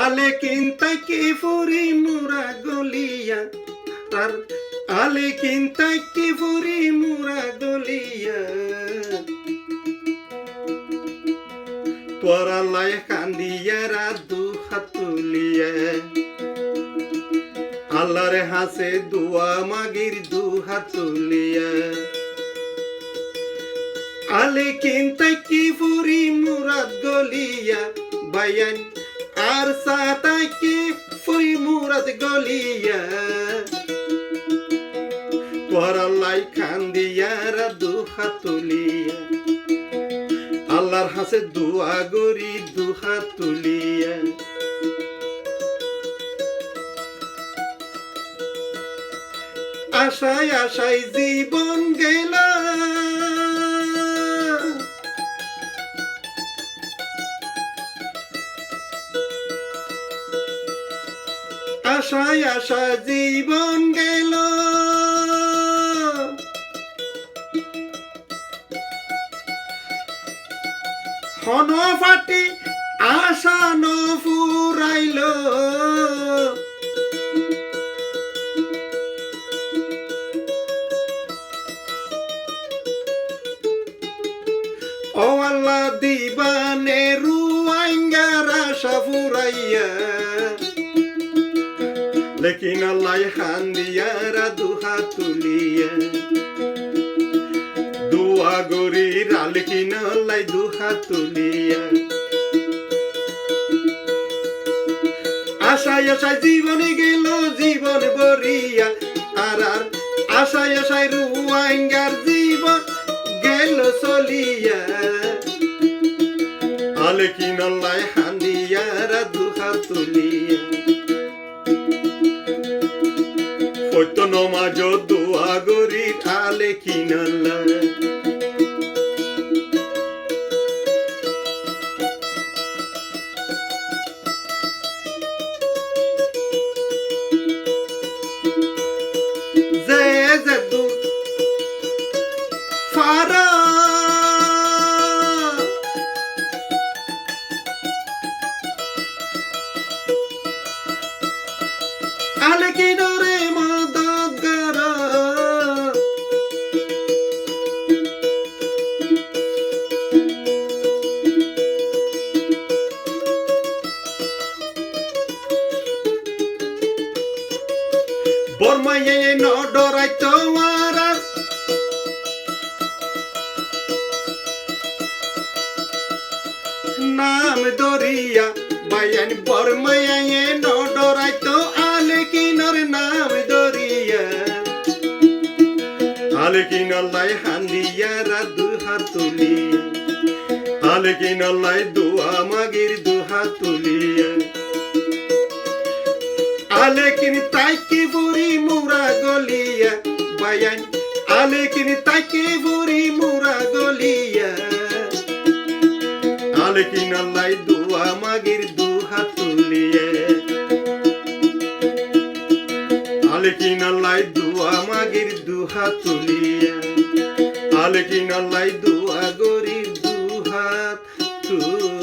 আলে কিন্তাই কি ফুরি মুরা গলিয়া তার আলে কিন্তাই কি ফুরি মুরা গলিয়া তোরা লাই কান্দিয়া রাধু হাতুলিয়া আল্লাহরে হাসে দুয়া মাগির দু হাতুলিয়া আলে কিন্তাই কি ফুরি মুরাদ গলিয়া বায়ান আর সাতাই কি ফুরি মুরাদ গলিয়া তোরা লাই কান্দিয়া রাধু হাতুলিয়া আল্লাহর হাসে দুয়া গরি দু হাতুলিয়া আশায় আশায় জীবন গেল আশায় আশায় জীবন গেল হন ফাটি আশা ন ফুরাইল ও আল্লাহ দিবানে রুয়াঙ্গার আশা ফুরাইয়া লেকিন আল্লাহ হান্দিয়া রাধু হাতুলিয়া দুয়া গরি রালকিন আল্লাহ দু হাতুলিয়া আশায় আশায় জীবনে গেল জীবন বরিয়া আর আর আশায় আশায় রুয়াঙ্গার জীবন গেল চলিয়া আলেকিন আল্লাহ হান্দিয়া রাধু হাতুলিয়া হইতো নমাজ দোয়া গরি আলেকিন আল্লাহ আলেকিনরে মদতগার বর্মায়ে ন ডরাইতো মারা নাম দরিয়া বায়ান বর্মায়ে ন ডরাইতো আলেকিনর নাম দরিয়া আলেকিন আল্লাহ হান্দিয়া রাধু হাতুলিয়া আলেকিন আল্লাহ দুয়া মাগির দু হাতুলিয়া আলেকিন তাইকি বুড়ি মুরা গলিয়া বায়ান আলেকিন তাইকি বুড়ি মুরা গলিয়া আলেকিন আল্লাহ দুয়া মাগির দু হাতুলিয়া আলেকিন আল্লাহ দুয়া মাগির দু হাতুলিয়া আলেকিন আল্লাহ দুয়া গরির দু হাতুলিয়া